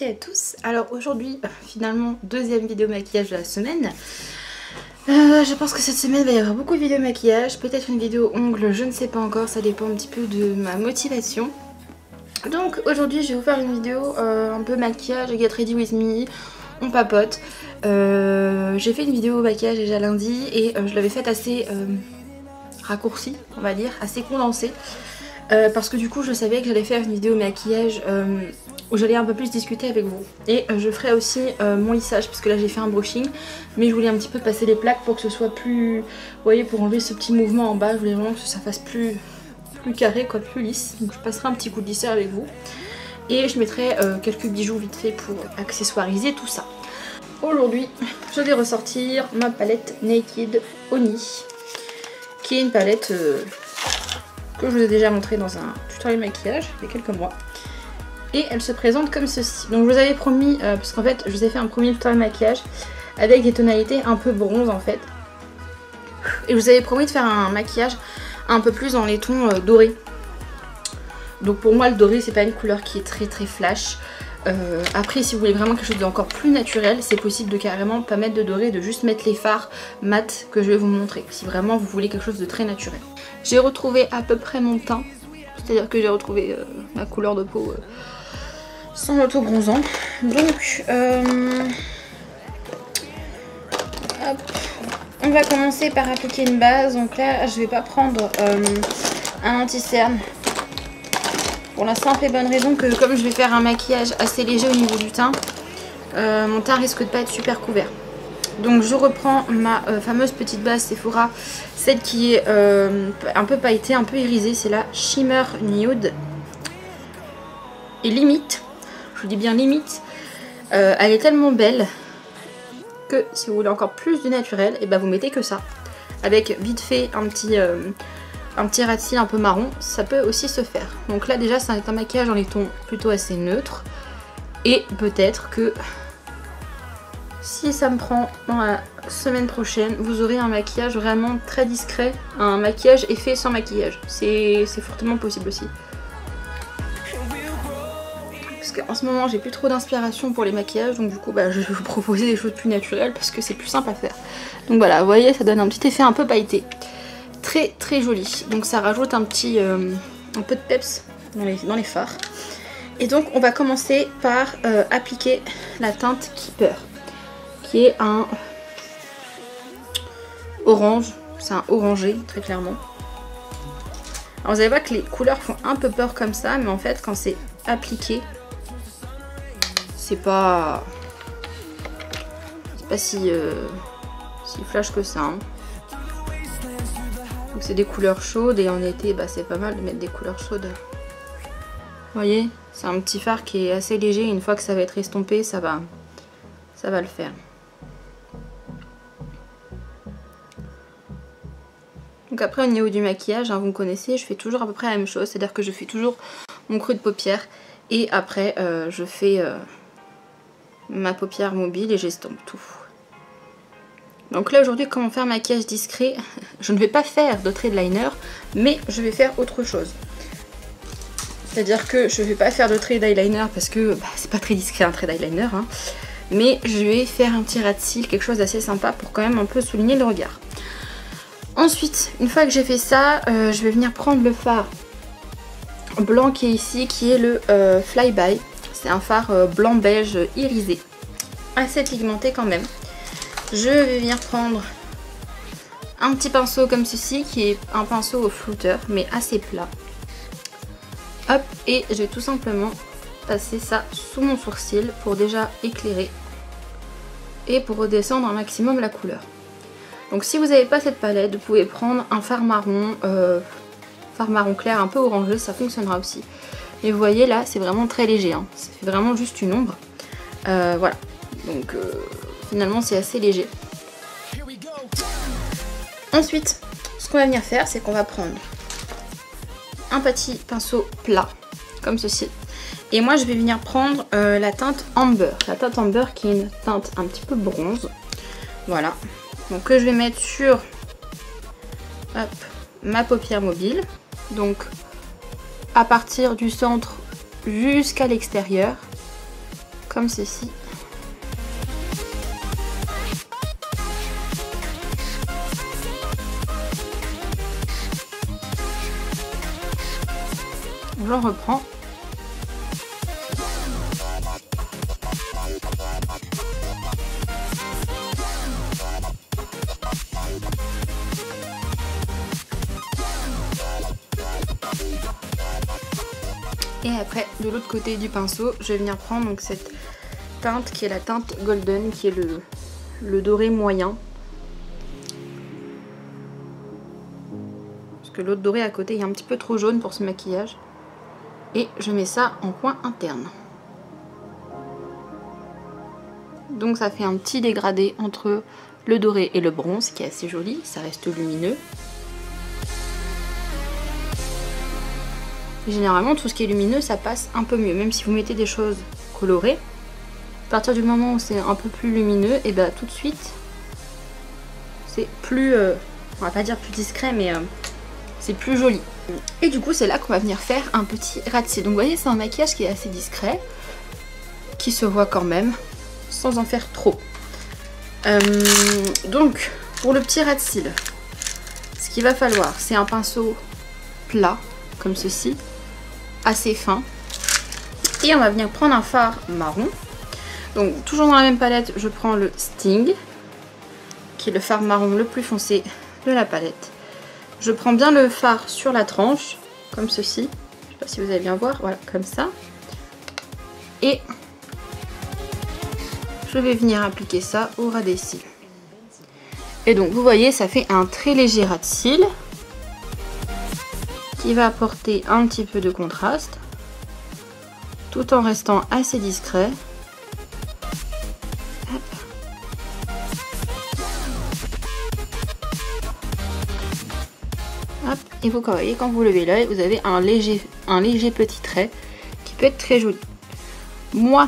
à tous. Alors aujourd'hui, finalement, deuxième vidéo maquillage de la semaine. Je pense que cette semaine il va y avoir beaucoup de vidéos maquillage, peut-être une vidéo ongles, je ne sais pas encore, ça dépend un petit peu de ma motivation. Donc aujourd'hui je vais vous faire une vidéo un peu maquillage, get ready with me, on papote. J'ai fait une vidéo maquillage déjà lundi et je l'avais faite assez raccourcie, on va dire, assez condensée. Parce que du coup je savais que j'allais faire une vidéo maquillage où j'allais un peu plus discuter avec vous. Et je ferai aussi mon lissage parce que là j'ai fait un brushing, mais je voulais un petit peu passer les plaques pour que ce soit plus... Vous voyez, pour enlever ce petit mouvement en bas, je voulais vraiment que ça fasse plus carré, quoi, plus lisse. Donc je passerai un petit coup de lisseur avec vous. Et je mettrai quelques bijoux vite fait pour accessoiriser tout ça. Aujourd'hui je vais ressortir ma palette Naked Oni, qui est une palette... que je vous ai déjà montré dans un tutoriel maquillage il y a quelques mois. Et elle se présente comme ceci. Donc je vous avais promis, parce qu'en fait je vous ai fait un premier tutoriel maquillage avec des tonalités un peu bronze en fait. Et je vous avais promis de faire un maquillage un peu plus dans les tons dorés. Donc pour moi le doré c'est pas une couleur qui est très flash. Après si vous voulez vraiment quelque chose d'encore plus naturel, c'est possible de carrément pas mettre de doré, de juste mettre les fards mat que je vais vous montrer. Si vraiment vous voulez quelque chose de très naturel. J'ai retrouvé à peu près mon teint, c'est-à-dire que j'ai retrouvé ma couleur de peau sans auto-bronzant. Donc, hop, on va commencer par appliquer une base. Donc là, je vais pas prendre un anti-cerne. Pour la simple et bonne raison que comme je vais faire un maquillage assez léger au niveau du teint, mon teint risque de pas être super couvert. Donc je reprends ma fameuse petite base Sephora, celle qui est un peu pailletée, un peu irisée, c'est la Shimmer Nude. Et limite, je vous dis bien limite, elle est tellement belle que si vous voulez encore plus du naturel, et ben vous mettez que ça. Avec vite fait un petit ras de cils un peu marron, ça peut aussi se faire. Donc là déjà c'est un maquillage dans les tons plutôt assez neutres. Et peut-être que... si ça me prend dans la semaine prochaine, vous aurez un maquillage vraiment très discret, un maquillage effet sans maquillage. C'est fortement possible aussi. Parce qu'en ce moment j'ai plus trop d'inspiration pour les maquillages, donc du coup bah, je vais vous proposer des choses plus naturelles parce que c'est plus simple à faire. Donc voilà, vous voyez, ça donne un petit effet un peu pailleté. Très joli. Donc ça rajoute un peu de peps dans les fards. Et donc on va commencer par appliquer la teinte Keeper, qui est un orange, c'est un orangé très clairement. Alors vous allez voir que les couleurs font un peu peur comme ça, mais en fait quand c'est appliqué, c'est pas si flash que ça. Hein. Donc c'est des couleurs chaudes et en été bah, c'est pas mal de mettre des couleurs chaudes. Vous voyez, c'est un petit fard qui est assez léger, une fois que ça va être estompé, ça va le faire. Donc après au niveau du maquillage, hein, vous me connaissez, je fais toujours à peu près la même chose, c'est-à-dire que je fais toujours mon creux de paupière et après je fais ma paupière mobile et j'estompe tout. Donc là aujourd'hui, comment faire un maquillage discret, je ne vais pas faire de trait de liner, mais je vais faire autre chose. C'est-à-dire que je ne vais pas faire de trait d'eyeliner parce que bah, c'est pas très discret un trait d'eyeliner, hein, mais je vais faire un petit ras de cils, quelque chose d'assez sympa pour quand même un peu souligner le regard. Ensuite, une fois que j'ai fait ça, je vais venir prendre le fard blanc qui est ici, qui est le Flyby. C'est un fard blanc-beige irisé, assez pigmenté quand même. Je vais venir prendre un petit pinceau comme ceci, qui est un pinceau au flouteur, mais assez plat. Hop, et je vais tout simplement passer ça sous mon sourcil pour déjà éclairer et pour redescendre un maximum la couleur. Donc si vous n'avez pas cette palette, vous pouvez prendre un fard marron clair un peu orangé, ça fonctionnera aussi. Mais vous voyez là, c'est vraiment très léger, hein. Ça fait vraiment juste une ombre. Voilà, donc finalement c'est assez léger. Ensuite, ce qu'on va venir faire, c'est qu'on va prendre un petit pinceau plat, comme ceci. Et moi je vais venir prendre la teinte Amber. La teinte Amber qui est une teinte un petit peu bronze. Voilà. Donc que je vais mettre sur hop, ma paupière mobile. Donc à partir du centre jusqu'à l'extérieur. comme ceci. Je reprends. Et après, de l'autre côté du pinceau, je vais venir prendre donc cette teinte qui est la teinte golden, qui est le doré moyen. Parce que l'autre doré à côté est un petit peu trop jaune pour ce maquillage. Et je mets ça en coin interne. Donc ça fait un petit dégradé entre le doré et le bronze qui est assez joli, ça reste lumineux. Généralement tout ce qui est lumineux ça passe un peu mieux, même si vous mettez des choses colorées. À partir du moment où c'est un peu plus lumineux, et bien tout de suite c'est plus, on va pas dire plus discret, mais c'est plus joli. Et du coup c'est là qu'on va venir faire un petit ras de cils. Donc vous voyez c'est un maquillage qui est assez discret, qui se voit quand même, sans en faire trop. Donc pour le petit ras de cils, ce qu'il va falloir c'est un pinceau plat, comme ceci, assez fin. Et on va venir prendre un fard marron. Donc toujours dans la même palette, je prends le Sting, qui est le fard marron le plus foncé de la palette. Je prends bien le fard sur la tranche, comme ceci. Je sais pas si vous allez bien voir, voilà, comme ça. Et je vais venir appliquer ça au ras des cils. Et donc vous voyez, ça fait un très léger ras de cils qui va apporter un petit peu de contraste, tout en restant assez discret. Hop, et vous voyez, quand vous levez l'œil, vous avez un léger petit trait qui peut être très joli. Moi,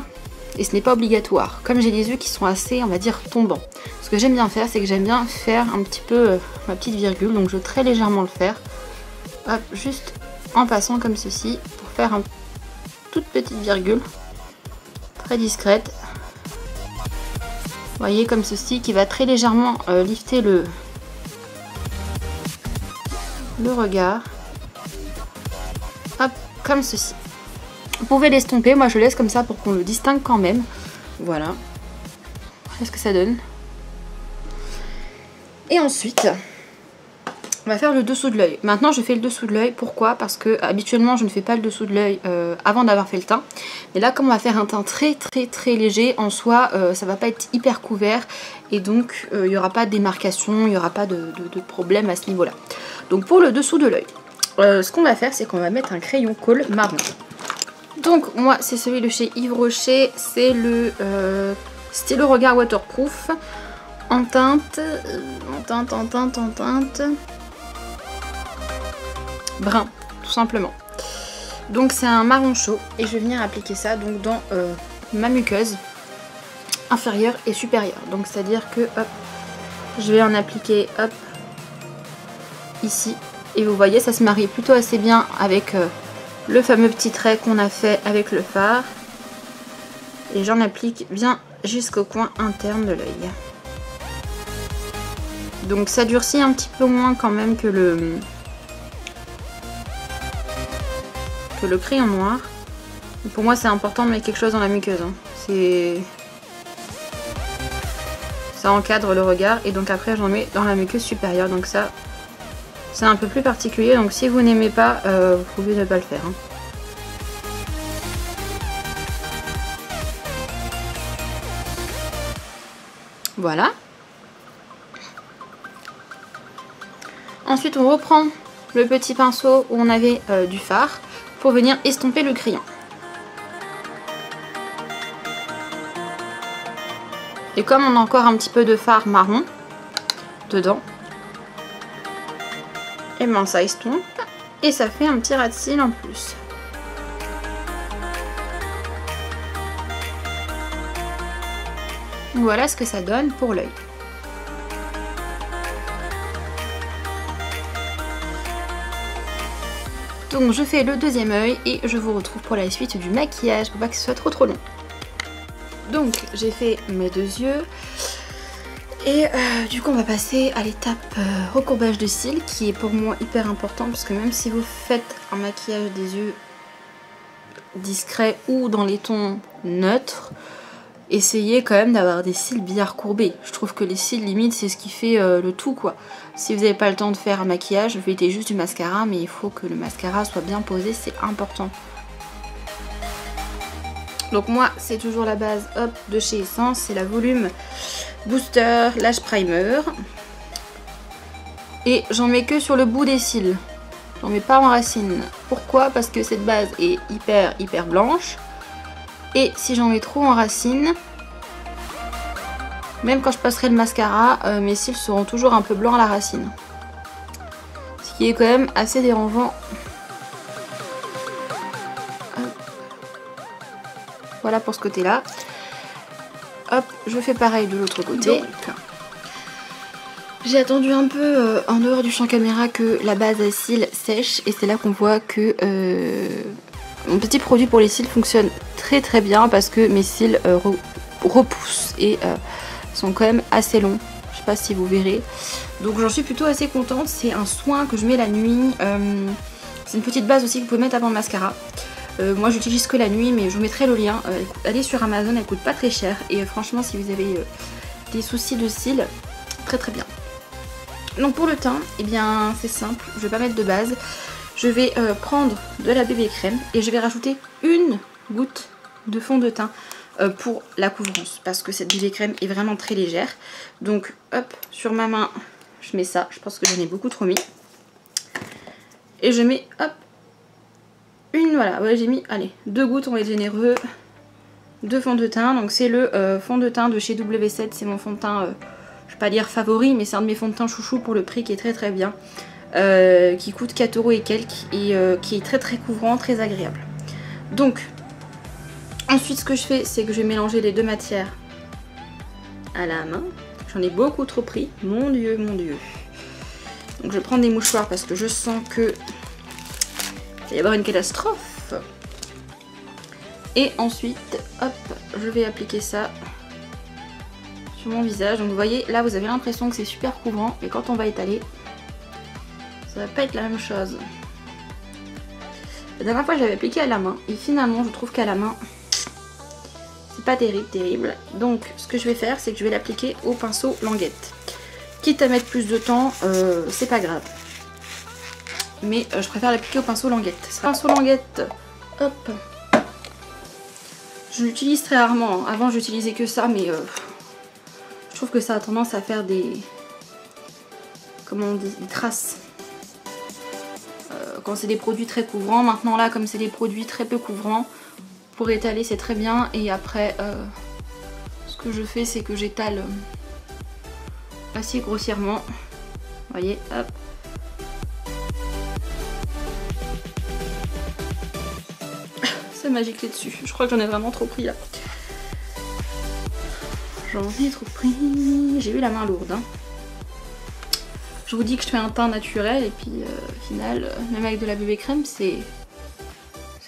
et ce n'est pas obligatoire, comme j'ai les yeux qui sont assez, on va dire, tombants, ce que j'aime bien faire, c'est que j'aime bien faire un petit peu ma petite virgule, donc je vais très légèrement le faire. Hop, juste en passant comme ceci, pour faire une toute petite virgule, très discrète. Vous voyez, comme ceci, qui va très légèrement lifter le regard. Hop, comme ceci. Vous pouvez l'estomper, moi je laisse comme ça pour qu'on le distingue quand même. Voilà. Voilà ce que ça donne. Et ensuite, on va faire le dessous de l'œil. Maintenant je fais le dessous de l'œil. Pourquoi? Parce que habituellement je ne fais pas le dessous de l'œil avant d'avoir fait le teint. Mais là comme on va faire un teint très léger, en soi ça va pas être hyper couvert. Et donc il n'y aura pas de démarcation, il n'y aura pas de problème à ce niveau là. Donc pour le dessous de l'œil, ce qu'on va faire c'est qu'on va mettre un crayon colle marron. Donc moi c'est celui de chez Yves Rocher, c'est le stylo regard waterproof en teinte brun, tout simplement. Donc c'est un marron chaud et je vais venir appliquer ça donc dans ma muqueuse inférieure et supérieure. Donc c'est à dire que hop, je vais en appliquer hop ici et vous voyez ça se marie plutôt assez bien avec le fameux petit trait qu'on a fait avec le fard, et j'en applique bien jusqu'au coin interne de l'œil. Donc ça durcit un petit peu moins quand même que le crayon noir. Pour moi c'est important de mettre quelque chose dans la muqueuse, hein. Ça encadre le regard et donc après j'en mets dans la muqueuse supérieure, donc ça c'est un peu plus particulier, donc si vous n'aimez pas vous pouvez ne pas le faire, hein. Voilà. Ensuite on reprend le petit pinceau où on avait du fard pour venir estomper le crayon. Et comme on a encore un petit peu de fard marron dedans, et ben ça estompe et ça fait un petit ras de cils en plus. Voilà ce que ça donne pour l'œil. Donc je fais le deuxième œil et je vous retrouve pour la suite du maquillage pour pas que ce soit trop long. Donc j'ai fait mes 2 yeux. Et du coup on va passer à l'étape recourbage de cils qui est pour moi hyper important parce que même si vous faites un maquillage des yeux discret ou dans les tons neutres, essayez quand même d'avoir des cils bien recourbés. Je trouve que les cils limite c'est ce qui fait le tout quoi. Si vous n'avez pas le temps de faire un maquillage, vous mettez juste du mascara, mais il faut que le mascara soit bien posé, c'est important. Donc moi c'est toujours la base hop de chez Essence, c'est la volume booster lash primer. Et j'en mets que sur le bout des cils. J'en mets pas en racine. Pourquoi? Parce que cette base est hyper blanche. Et si j'en mets trop en racine, même quand je passerai le mascara, mes cils seront toujours un peu blancs à la racine. Ce qui est quand même assez dérangeant. Voilà pour ce côté-là. Hop, je fais pareil de l'autre côté. J'ai attendu un peu en dehors du champ caméra que la base à cils sèche et c'est là qu'on voit que mon petit produit pour les cils fonctionne très bien parce que mes cils repoussent et sont quand même assez longs. Je sais pas si vous verrez. Donc j'en suis plutôt assez contente. C'est un soin que je mets la nuit. C'est une petite base aussi que vous pouvez mettre avant le mascara. Moi j'utilise que la nuit mais je vous mettrai le lien. Allez sur Amazon, elle coûte pas très cher. Et franchement si vous avez des soucis de cils, très bien. Donc pour le teint, eh bien c'est simple, je vais pas mettre de base. Je vais prendre de la bébé crème et je vais rajouter une goutte de fond de teint pour la couvrance. Parce que cette bébé crème est vraiment très légère. Donc hop, sur ma main, je mets ça. Je pense que j'en ai beaucoup trop mis. Et je mets hop, voilà, ouais, j'ai mis, allez, 2 gouttes, on va être généreux, de fond de teint. Donc c'est le fond de teint de chez W7, c'est mon fond de teint... je vais pas dire favori, mais c'est un de mes fonds de teint chouchou pour le prix qui est très bien. Qui coûte 4 € et quelques et qui est très couvrant, très agréable. Donc, ensuite ce que je fais, c'est que je vais mélanger les deux matières à la main. J'en ai beaucoup trop pris, mon dieu. Donc je vais prendre des mouchoirs parce que je sens que il va y avoir une catastrophe. Et ensuite, hop, je vais appliquer ça sur mon visage. Donc vous voyez, là vous avez l'impression que c'est super couvrant, et quand on va étaler, ça va pas être la même chose. La dernière fois j'avais appliqué à la main, et finalement je trouve qu'à la main, c'est pas terrible. Donc ce que je vais faire, c'est que je vais l'appliquer au pinceau languette. Quitte à mettre plus de temps, c'est pas grave. Mais je préfère l'appliquer au pinceau languette. Ce pinceau languette, hop, je l'utilise très rarement. Avant j'utilisais que ça, mais... je trouve que ça a tendance à faire des... comment on dit, des traces. Quand c'est des produits très couvrants. Maintenant là, comme c'est des produits très peu couvrants, pour étaler c'est très bien. Et après, ce que je fais, c'est que j'étale assez grossièrement. Vous voyez, hop. Ça m'a giclé dessus. Je crois que j'en ai vraiment trop pris là. J'en ai trop pris. J'ai eu la main lourde. Hein. Je vous dis que je fais un teint naturel et puis au final, même avec de la bébé crème, c'est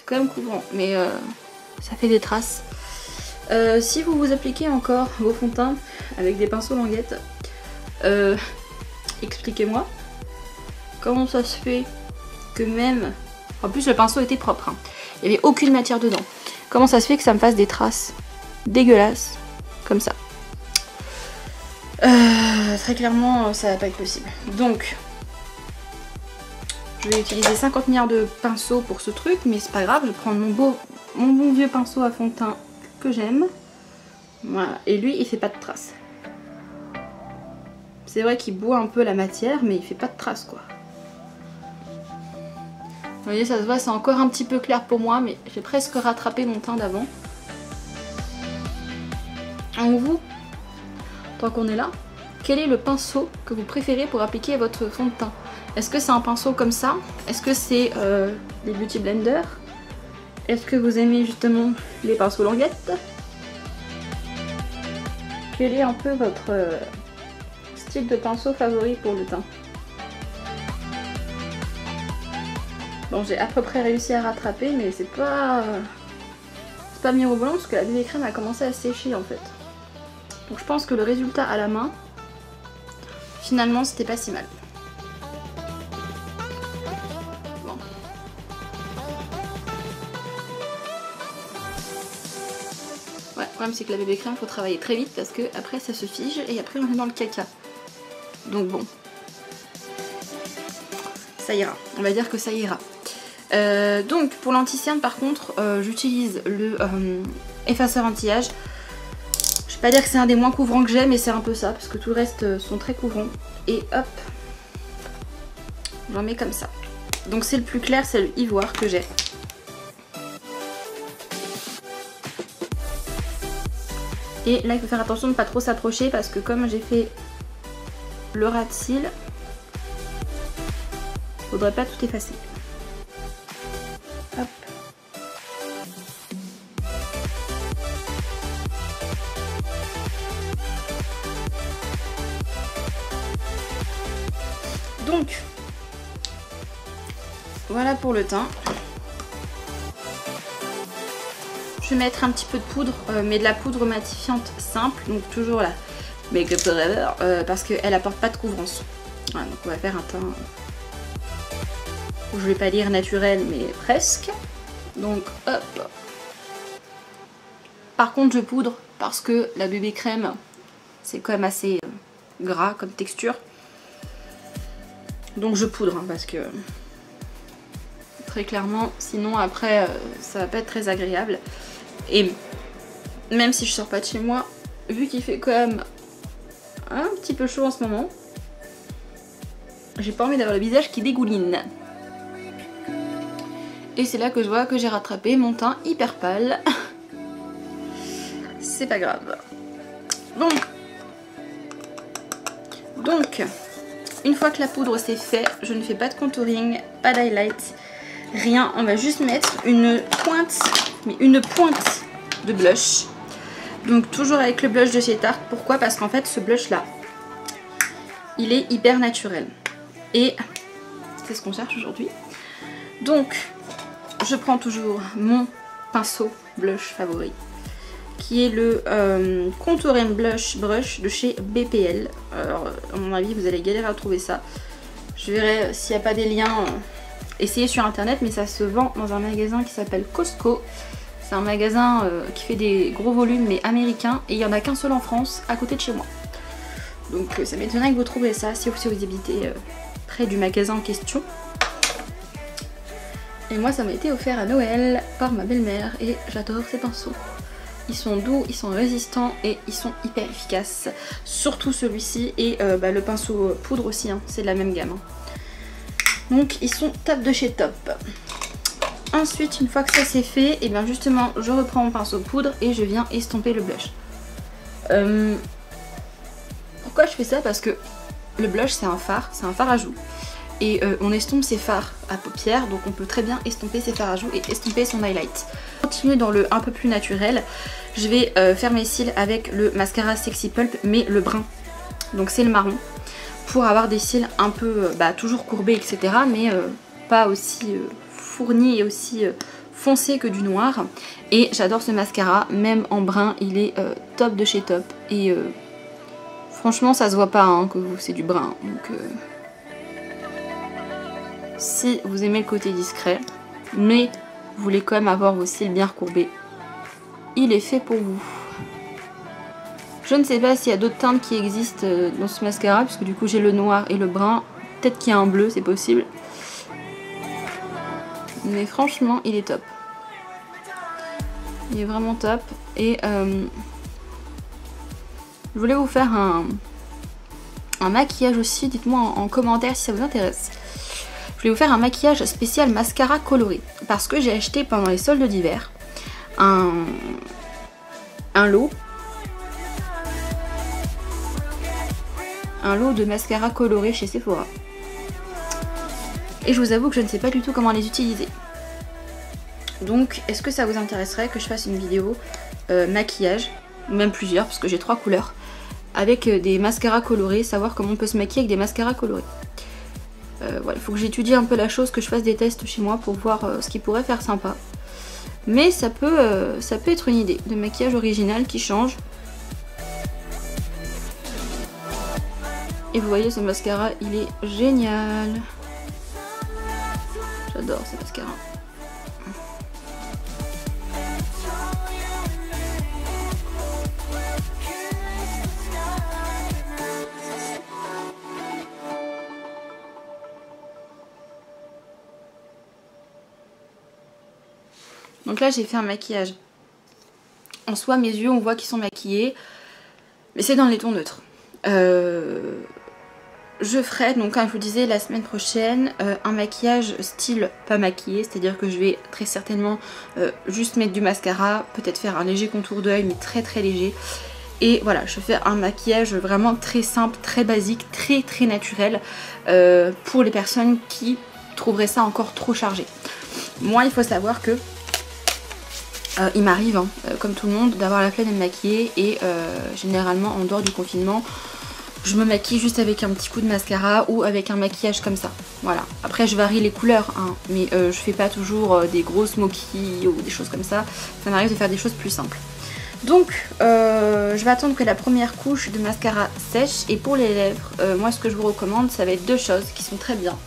quand même couvrant. Mais ça fait des traces. Si vous vous appliquez encore vos fonds de teint avec des pinceaux languettes, expliquez-moi comment ça se fait que même... En plus le pinceau était propre. Hein. Il n'y avait aucune matière dedans. Comment ça se fait que ça me fasse des traces dégueulasses comme ça? Très clairement ça va pas être possible. Donc je vais utiliser 50 milliards de pinceaux pour ce truc, mais c'est pas grave, je vais prendre mon bon vieux pinceau à fond de teint que j'aime. Voilà, et lui il fait pas de traces. C'est vrai qu'il boit un peu la matière, mais il fait pas de traces quoi. Vous voyez, ça se voit, c'est encore un petit peu clair pour moi, mais j'ai presque rattrapé mon teint d'avant. En vous, tant qu'on est là, quel est le pinceau que vous préférez pour appliquer votre fond de teint? Est-ce que c'est un pinceau comme ça? Est-ce que c'est des Beauty Blender? Est-ce que vous aimez justement les pinceaux languettes? Quel est un peu votre style de pinceau favori pour le teint? Bon, j'ai à peu près réussi à rattraper, mais c'est pas pas mirobolant parce que la bébé crème a commencé à sécher en fait. Donc je pense que le résultat à la main, finalement c'était pas si mal. Bon. Ouais, le problème c'est que la bébé crème faut travailler très vite parce que après ça se fige et après on est dans le caca. Donc bon. Ça ira, on va dire que ça ira. Donc pour l'anti-cerne par contre, j'utilise le effaceur anti-âge. Je vais pas dire que c'est un des moins couvrants que j'ai, mais c'est un peu ça, parce que tout le reste sont très couvrants. Et hop, j'en mets comme ça. Donc c'est le plus clair, c'est le ivoire que j'ai. Et là il faut faire attention de ne pas trop s'approcher, parce que comme j'ai fait le ras de cils, faudrait pas tout effacer. Hop. Donc, voilà pour le teint. Je vais mettre un petit peu de poudre, mais de la poudre matifiante simple, donc toujours la Make Up Forever, parce qu'elle apporte pas de couvrance. Voilà, donc on va faire un teint, je vais pas dire naturel, mais presque. Donc hop. Par contre je poudre parce que la bébé crème c'est quand même assez gras comme texture. Donc je poudre hein, parce que très clairement sinon après ça va pas être très agréable. Et même si je sors pas de chez moi, vu qu'il fait quand même un petit peu chaud en ce moment, j'ai pas envie d'avoir le visage qui dégouline. Et c'est là que je vois que j'ai rattrapé mon teint hyper pâle. C'est pas grave. Donc, une fois que la poudre c'est fait, je ne fais pas de contouring, pas d'highlight, rien. On va juste mettre une pointe de blush. Donc toujours avec le blush de chez Tarte. Pourquoi? Parce qu'en fait ce blush là, il est hyper naturel. Et c'est ce qu'on cherche aujourd'hui. Donc je prends toujours mon pinceau blush favori, qui est le Contouring Blush Brush de chez BPL. Alors à mon avis vous allez galérer à trouver ça. Je verrai s'il n'y a pas des liens, essayez sur internet, mais ça se vend dans un magasin qui s'appelle Costco. C'est un magasin qui fait des gros volumes mais américain, et il n'y en a qu'un seul en France à côté de chez moi. Donc ça m'étonnerait que vous trouviez ça si vous habitez près du magasin en question. Et moi ça m'a été offert à Noël par ma belle-mère et j'adore ces pinceaux. Ils sont doux, ils sont résistants et ils sont hyper efficaces. Surtout celui-ci et le pinceau poudre aussi, hein, c'est de la même gamme. Donc ils sont top de chez top. Ensuite, une fois que ça c'est fait, et bien justement je reprends mon pinceau poudre et je viens estomper le blush. Pourquoi je fais ça? Parce que le blush c'est un fard à joues. Et on estompe ses fards à paupières, donc on peut très bien estomper ses fards à joues et estomper son highlight. Je continue dans le un peu plus naturel. Je vais faire mes cils avec le mascara Sexy Pulp, mais le brun. Donc c'est le marron. Pour avoir des cils un peu, toujours courbés, etc. Mais pas aussi fournis et aussi foncés que du noir. Et j'adore ce mascara, même en brun, il est top de chez top. Et franchement ça se voit pas hein, que c'est du brun. Donc si vous aimez le côté discret, mais vous voulez quand même avoir vos cils bien recourbés, il est fait pour vous. Je ne sais pas s'il y a d'autres teintes qui existent dans ce mascara, puisque du coup j'ai le noir et le brun. Peut-être qu'il y a un bleu, c'est possible. Mais franchement, il est top. Il est vraiment top. Et je voulais vous faire un maquillage aussi. Dites-moi en commentaire si ça vous intéresse. Je voulais vous faire un maquillage spécial mascara coloré. Parce que j'ai acheté pendant les soldes d'hiver un lot. Un lot de mascara coloré chez Sephora. Et je vous avoue que je ne sais pas du tout comment les utiliser. Donc est-ce que ça vous intéresserait que je fasse une vidéo maquillage, ou même plusieurs parce que j'ai 3 couleurs, avec des mascaras colorés, savoir comment on peut se maquiller avec des mascaras colorés. Voilà, il faut que j'étudie un peu la chose, que je fasse des tests chez moi pour voir ce qui pourrait faire sympa. Mais ça peut être une idée de maquillage original qui change. Et vous voyez, ce mascara, il est génial. J'adore ce mascara. Donc là, j'ai fait un maquillage. En soi, mes yeux, on voit qu'ils sont maquillés. Mais c'est dans les tons neutres. Je ferai, donc comme je vous disais, la semaine prochaine, un maquillage style pas maquillé. C'est-à-dire que je vais très certainement juste mettre du mascara. Peut-être faire un léger contour d'œil, mais très très léger. Et voilà, je fais un maquillage vraiment très simple, très basique, très très naturel. Pour les personnes qui trouveraient ça encore trop chargé. Moi, il faut savoir que il m'arrive, hein, comme tout le monde, d'avoir la flemme de me maquiller et généralement en dehors du confinement, je me maquille juste avec un petit coup de mascara ou avec un maquillage comme ça. Voilà. Après, je varie les couleurs, hein, mais je fais pas toujours des gros smokies ou des choses comme ça. Ça m'arrive de faire des choses plus simples. Donc, je vais attendre que la première couche de mascara sèche. Et pour les lèvres, moi, ce que je vous recommande, ça va être deux choses qui sont très bien.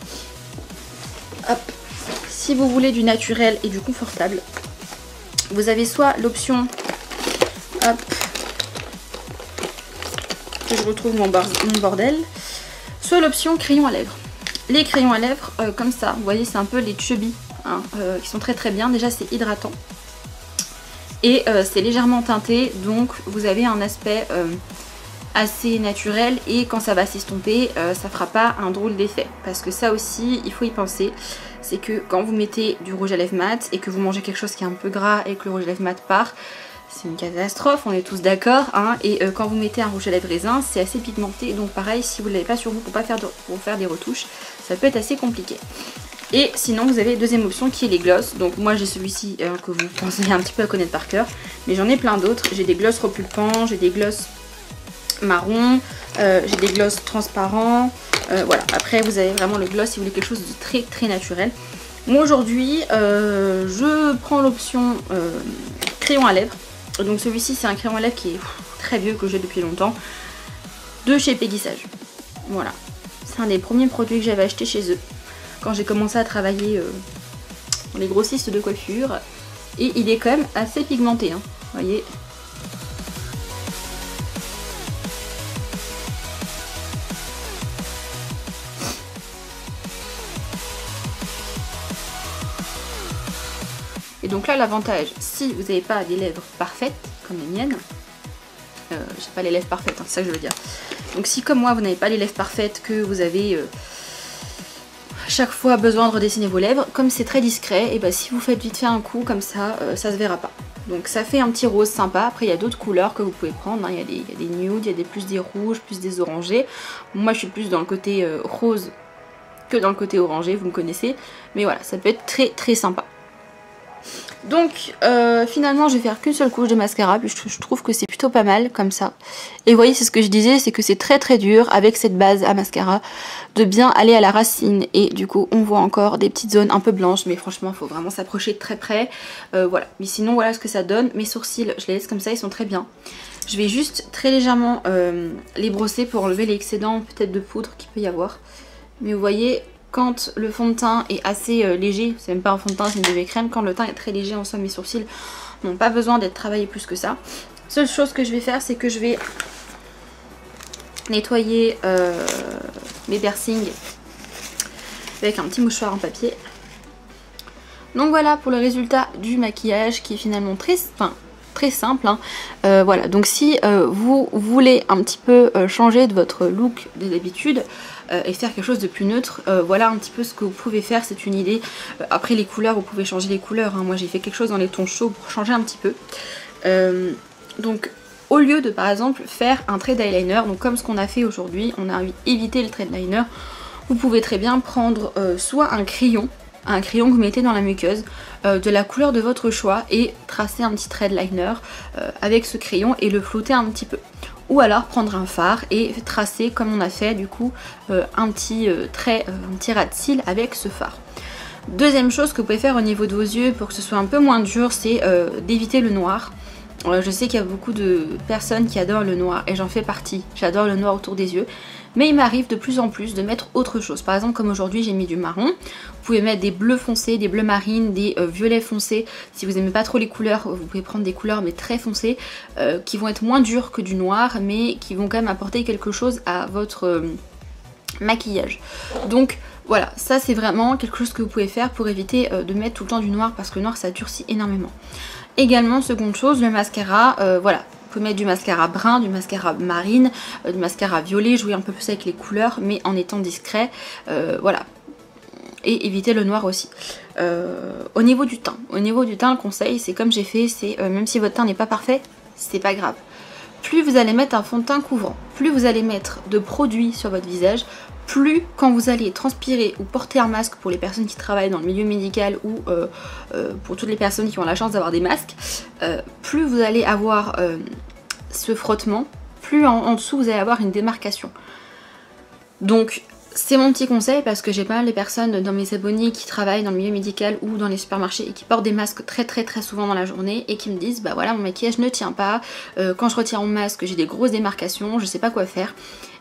Hop. Si vous voulez du naturel et du confortable, vous avez soit l'option, hop, que je retrouve mon bordel, soit l'option crayon à lèvres. Les crayons à lèvres, comme ça, vous voyez, c'est un peu les chubby, hein, qui sont très très bien. Déjà, c'est hydratant et c'est légèrement teinté, donc vous avez un aspect assez naturel et quand ça va s'estomper, ça fera pas un drôle d'effet. Parce que ça aussi, il faut y penser. C'est que quand vous mettez du rouge à lèvres mat et que vous mangez quelque chose qui est un peu gras et que le rouge à lèvres mat part, c'est une catastrophe, on est tous d'accord, hein. Et quand vous mettez un rouge à lèvres raisin, c'est assez pigmenté, donc pareil, si vous ne l'avez pas sur vous pour faire des retouches, ça peut être assez compliqué. Et sinon vous avez la deuxième option qui est les glosses. Donc moi j'ai celui-ci que vous pensez un petit peu à connaître par cœur, mais j'en ai plein d'autres. J'ai des glosses repulpants, j'ai des glosses marron, j'ai des glosses transparents. Voilà, après vous avez vraiment le gloss si vous voulez quelque chose de très très naturel. Moi aujourd'hui je prends l'option crayon à lèvres. Donc celui-ci c'est un crayon à lèvres qui est très vieux, que j'ai depuis longtemps, de chez Peggy Sage. Voilà, c'est un des premiers produits que j'avais acheté chez eux quand j'ai commencé à travailler dans les grossistes de coiffure. Et il est quand même assez pigmenté, hein, vous voyez. Et donc là, l'avantage, si vous n'avez pas des lèvres parfaites, comme les miennes, j'ai pas les lèvres parfaites, hein, c'est ça que je veux dire. Donc si comme moi, vous n'avez pas les lèvres parfaites, que vous avez chaque fois besoin de redessiner vos lèvres, comme c'est très discret, et bah si vous faites vite fait un coup comme ça, ça se verra pas. Donc ça fait un petit rose sympa. Après il y a d'autres couleurs que vous pouvez prendre, hein. Il y a des nudes, il y a plus des rouges, plus des orangés. Moi je suis plus dans le côté rose que dans le côté orangé, vous me connaissez. Mais voilà, ça peut être très très sympa. Donc finalement je vais faire qu'une seule couche de mascara, puis je trouve que c'est plutôt pas mal comme ça. Et vous voyez, c'est ce que je disais, c'est que c'est très très dur avec cette base à mascara de bien aller à la racine. Et du coup on voit encore des petites zones un peu blanches, mais franchement il faut vraiment s'approcher de très près. Voilà, mais sinon voilà ce que ça donne. Mes sourcils je les laisse comme ça, ils sont très bien. Je vais juste très légèrement les brosser pour enlever l'excédent peut-être de poudre qu'il peut y avoir. Mais vous voyez, quand le fond de teint est assez léger, c'est même pas un fond de teint, c'est une bébé crème, quand le teint est très léger, en somme mes sourcils n'ont pas besoin d'être travaillés plus que ça. Seule chose que je vais faire, c'est que je vais nettoyer mes piercings avec un petit mouchoir en papier. Donc voilà pour le résultat du maquillage qui est finalement très simple, hein. Voilà, donc si vous voulez un petit peu changer de votre look des d'habitude et faire quelque chose de plus neutre, voilà un petit peu ce que vous pouvez faire, c'est une idée. Après les couleurs, vous pouvez changer les couleurs, hein. Moi j'ai fait quelque chose dans les tons chauds pour changer un petit peu. Donc au lieu de par exemple faire un trait d'eyeliner, donc comme ce qu'on a fait aujourd'hui, on a évité le trait de liner, vous pouvez très bien prendre soit un crayon que vous mettez dans la muqueuse, de la couleur de votre choix, et tracer un petit trait de liner avec ce crayon et le flouter un petit peu. Ou alors prendre un fard et tracer comme on a fait du coup un petit trait, un petit ras de cils avec ce fard. Deuxième chose que vous pouvez faire au niveau de vos yeux pour que ce soit un peu moins dur, c'est d'éviter le noir. Je sais qu'il y a beaucoup de personnes qui adorent le noir et j'en fais partie. J'adore le noir autour des yeux. Mais il m'arrive de plus en plus de mettre autre chose. Par exemple, comme aujourd'hui j'ai mis du marron. Vous pouvez mettre des bleus foncés, des bleus marines, des violets foncés. Si vous n'aimez pas trop les couleurs, vous pouvez prendre des couleurs mais très foncées qui vont être moins dures que du noir mais qui vont quand même apporter quelque chose à votre maquillage. Donc voilà, ça c'est vraiment quelque chose que vous pouvez faire pour éviter de mettre tout le temps du noir parce que le noir ça durcit énormément. Également, seconde chose, le mascara, voilà. Vous pouvez mettre du mascara brun, du mascara marine, du mascara violet, jouer un peu plus avec les couleurs mais en étant discret, voilà. Et éviter le noir aussi. Au niveau du teint, le conseil c'est comme j'ai fait, c'est même si votre teint n'est pas parfait, c'est pas grave. Plus vous allez mettre un fond de teint couvrant, plus vous allez mettre de produits sur votre visage, plus quand vous allez transpirer ou porter un masque pour les personnes qui travaillent dans le milieu médical ou pour toutes les personnes qui ont la chance d'avoir des masques, plus vous allez avoir ce frottement, plus en dessous vous allez avoir une démarcation. Donc c'est mon petit conseil parce que j'ai pas mal de personnes dans mes abonnés qui travaillent dans le milieu médical ou dans les supermarchés et qui portent des masques très souvent dans la journée et qui me disent bah voilà mon maquillage ne tient pas, quand je retire mon masque j'ai des grosses démarcations, je sais pas quoi faire.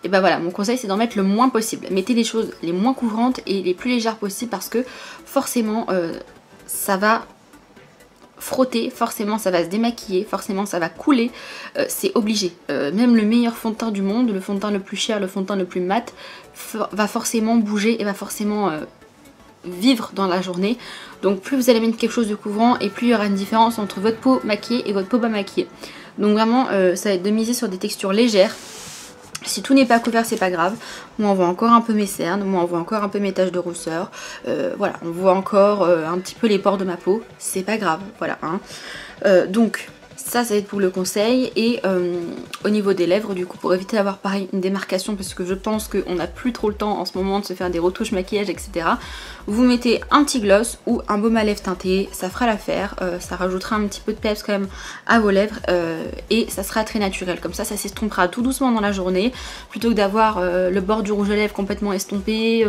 Et bah voilà, mon conseil c'est d'en mettre le moins possible. Mettez les choses les moins couvrantes et les plus légères possibles parce que forcément ça va frotter, forcément ça va se démaquiller, forcément ça va couler, c'est obligé. Même le meilleur fond de teint du monde, le fond de teint le plus cher, le fond de teint le plus mat, va forcément bouger et va forcément vivre dans la journée. Donc plus vous allez mettre quelque chose de couvrant et plus il y aura une différence entre votre peau maquillée et votre peau pas maquillée. Donc vraiment ça va être de miser sur des textures légères. Si tout n'est pas couvert, c'est pas grave. Moi, on voit encore un peu mes cernes, moi, on voit encore un peu mes taches de rousseur. Voilà, on voit encore un petit peu les pores de ma peau. C'est pas grave, voilà. Hein. Donc, ça va être pour le conseil. Et au niveau des lèvres, du coup, pour éviter d'avoir pareil une démarcation, parce que je pense qu'on n'a plus trop le temps en ce moment de se faire des retouches maquillage, etc. Vous mettez un petit gloss ou un baume à lèvres teinté, ça fera l'affaire. Ça rajoutera un petit peu de peps quand même à vos lèvres et ça sera très naturel. Comme ça s'estompera tout doucement dans la journée plutôt que d'avoir le bord du rouge à lèvres complètement estompé,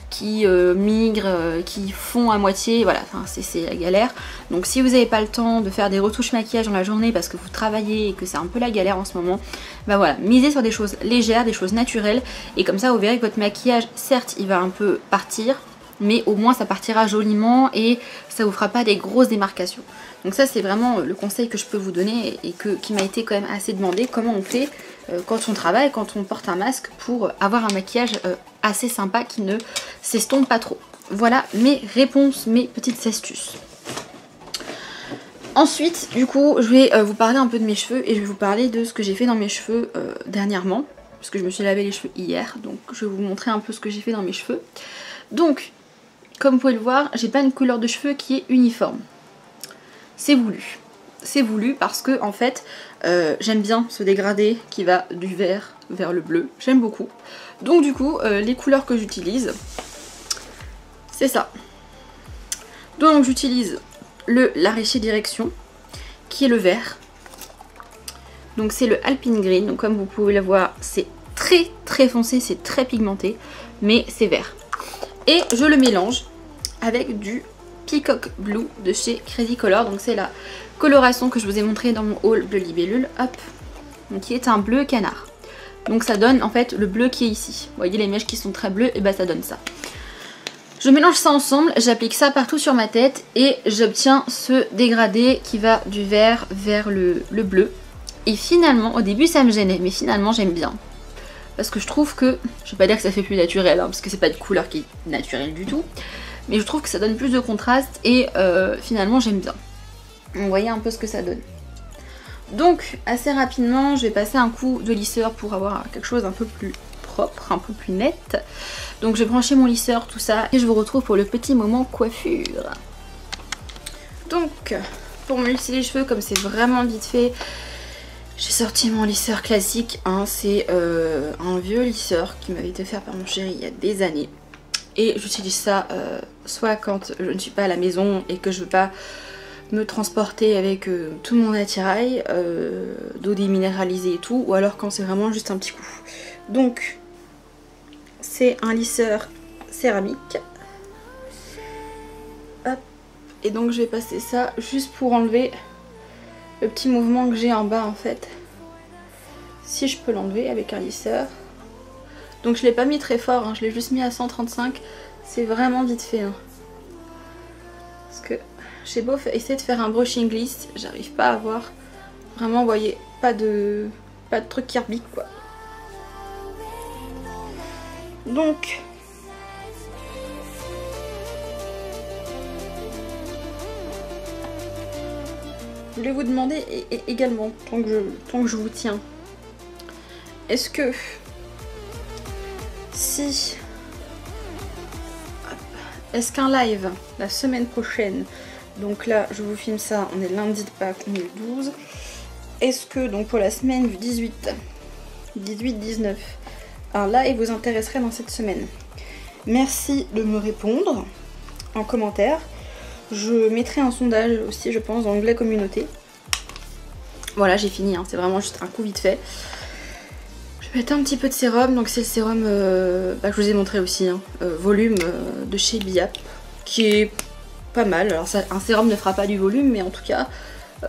qui migre, qui fond à moitié. Voilà, enfin, c'est la galère. Donc si vous n'avez pas le temps de faire des retouches maquillage dans la journée parce que vous travaillez et que c'est un peu la galère en ce moment, bah voilà, misez sur des choses légères, des choses naturelles et comme ça vous verrez que votre maquillage, certes il va un peu partir, mais au moins ça partira joliment et ça vous fera pas des grosses démarcations. Donc ça c'est vraiment le conseil que je peux vous donner et qui m'a été quand même assez demandé, comment on fait quand on travaille, quand on porte un masque pour avoir un maquillage assez sympa qui ne s'estompe pas trop. Voilà mes réponses, mes petites astuces. Ensuite du coup je vais vous parler un peu de mes cheveux et je vais vous parler de ce que j'ai fait dans mes cheveux dernièrement. Parce que je me suis lavé les cheveux hier, donc je vais vous montrer un peu ce que j'ai fait dans mes cheveux. Donc comme vous pouvez le voir, j'ai pas une couleur de cheveux qui est uniforme. C'est voulu. C'est voulu parce que en fait, j'aime bien ce dégradé qui va du vert vers le bleu. J'aime beaucoup. Donc du coup, les couleurs que j'utilise, c'est ça. Donc j'utilise l'Ariché Direction, qui est le vert. Donc c'est le Alpine Green. Donc comme vous pouvez le voir, c'est très foncé, c'est très pigmenté, mais c'est vert. Et je le mélange avec du Peacock Blue de chez Crazy Color. Donc c'est la coloration que je vous ai montré dans mon haul de libellule. Hop. Donc qui est un bleu canard. Donc ça donne en fait le bleu qui est ici. Vous voyez les mèches qui sont très bleues, et bah ça donne ça. Je mélange ça ensemble, j'applique ça partout sur ma tête et j'obtiens ce dégradé qui va du vert vers le bleu. Et finalement, au début ça me gênait, mais finalement j'aime bien. Parce que je trouve que, je vais pas dire que ça fait plus naturel, hein, parce que c'est pas de couleur qui est naturelle du tout. Mais je trouve que ça donne plus de contraste et finalement j'aime bien. Vous voyez un peu ce que ça donne. Donc assez rapidement je vais passer un coup de lisseur pour avoir quelque chose un peu plus propre, un peu plus net. Donc je vais brancher mon lisseur, tout ça, et je vous retrouve pour le petit moment coiffure. Donc pour me lisser les cheveux, comme c'est vraiment vite fait, j'ai sorti mon lisseur classique, hein, c'est un vieux lisseur qui m'avait été fait par mon chéri il y a des années. Et j'utilise ça soit quand je ne suis pas à la maison et que je veux pas me transporter avec tout mon attirail, d'eau déminéralisée et tout, ou alors quand c'est vraiment juste un petit coup. Donc c'est un lisseur céramique. Et donc je vais passer ça juste pour enlever le petit mouvement que j'ai en bas en fait. Si je peux l'enlever avec un lisseur. Donc je l'ai pas mis très fort, hein, je l'ai juste mis à 135. C'est vraiment vite fait. Hein. Parce que j'ai beau essayer de faire un brushing lisse, j'arrive pas à avoir. Vraiment, vous voyez, pas de truc qui rebique quoi. Donc... je voulais vous demander également, tant que je vous tiens, est-ce que si... est-ce qu'un live la semaine prochaine, donc là je vous filme ça, on est lundi de Pâques, on est le 12, est-ce que donc pour la semaine du 18-19, un live vous intéresserait dans cette semaine? Merci de me répondre en commentaire. Je mettrai un sondage aussi, je pense, dans l'onglet communauté. Voilà, j'ai fini, hein. C'est vraiment juste un coup vite fait. Je vais mettre un petit peu de sérum, donc c'est le sérum que je vous ai montré aussi, hein. Volume de chez Biap, qui est pas mal. Alors ça, un sérum ne fera pas du volume, mais en tout cas,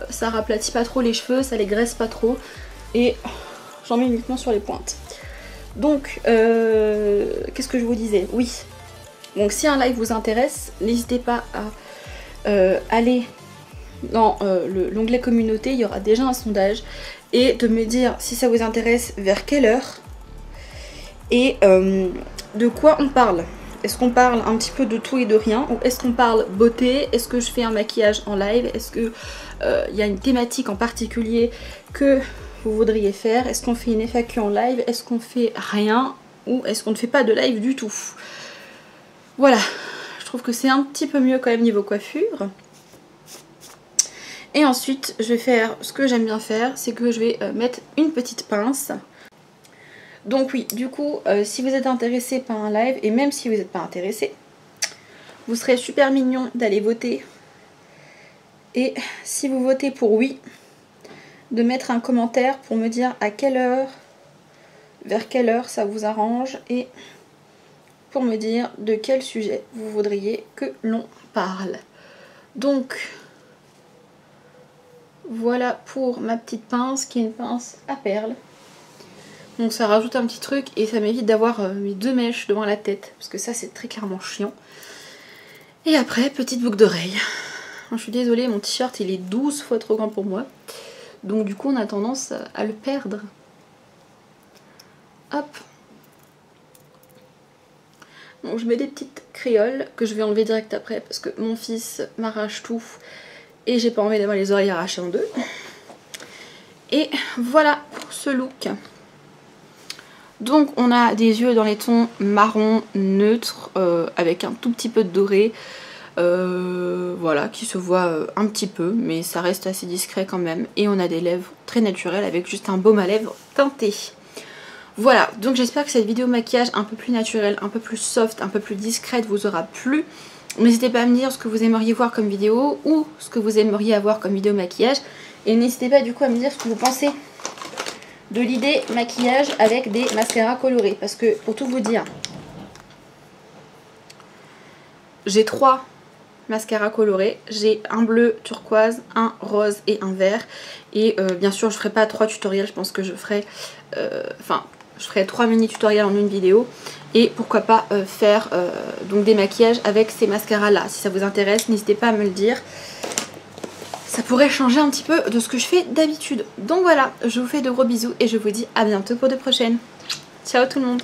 ça raplatit pas trop les cheveux, ça les graisse pas trop, et j'en mets uniquement sur les pointes. Donc, qu'est-ce que je vous disais? Oui, donc si un live vous intéresse, n'hésitez pas à aller dans l'onglet communauté, il y aura déjà un sondage, et de me dire si ça vous intéresse, vers quelle heure et de quoi on parle. Est-ce qu'on parle un petit peu de tout et de rien, ou est-ce qu'on parle beauté? Est-ce que je fais un maquillage en live? Est-ce que y a une thématique en particulier que vous voudriez faire? Est-ce qu'on fait une FAQ en live? Est-ce qu'on fait rien? Ou est-ce qu'on ne fait pas de live du tout? Voilà. Je trouve que c'est un petit peu mieux quand même niveau coiffure. Et ensuite, je vais faire ce que j'aime bien faire, c'est que je vais mettre une petite pince. Donc oui, du coup, si vous êtes intéressé par un live, et même si vous n'êtes pas intéressé, vous serez super mignon d'aller voter. Et si vous votez pour oui, de mettre un commentaire pour me dire à quelle heure, vers quelle heure ça vous arrange, et pour me dire de quel sujet vous voudriez que l'on parle. Donc, voilà pour ma petite pince, qui est une pince à perles. Donc ça rajoute un petit truc et ça m'évite d'avoir mes deux mèches devant la tête, parce que ça c'est très clairement chiant. Et après, petite boucle d'oreille. Je suis désolée, mon t-shirt il est 12 fois trop grand pour moi. Donc du coup on a tendance à le perdre. Hop. Donc je mets des petites créoles que je vais enlever direct après parce que mon fils m'arrache tout et j'ai pas envie d'avoir les oreilles arrachées en deux. Et voilà pour ce look. Donc on a des yeux dans les tons marron neutre avec un tout petit peu de doré. Voilà, qui se voit un petit peu, mais ça reste assez discret quand même. Et on a des lèvres très naturelles avec juste un baume à lèvres teinté. Voilà, donc j'espère que cette vidéo maquillage un peu plus naturelle, un peu plus soft, un peu plus discrète vous aura plu. N'hésitez pas à me dire ce que vous aimeriez voir comme vidéo ou ce que vous aimeriez avoir comme vidéo maquillage. Et n'hésitez pas du coup à me dire ce que vous pensez de l'idée maquillage avec des mascaras colorés. Parce que pour tout vous dire, j'ai 3 mascaras colorés. J'ai un bleu turquoise, un rose et un vert. Et bien sûr je ferai pas 3 tutoriels, je pense que je ferai... je ferai 3 mini tutoriels en une vidéo. Et pourquoi pas faire donc des maquillages avec ces mascaras là. Si ça vous intéresse, n'hésitez pas à me le dire. Ça pourrait changer un petit peu de ce que je fais d'habitude. Donc voilà, je vous fais de gros bisous et je vous dis à bientôt pour de prochaines. Ciao tout le monde!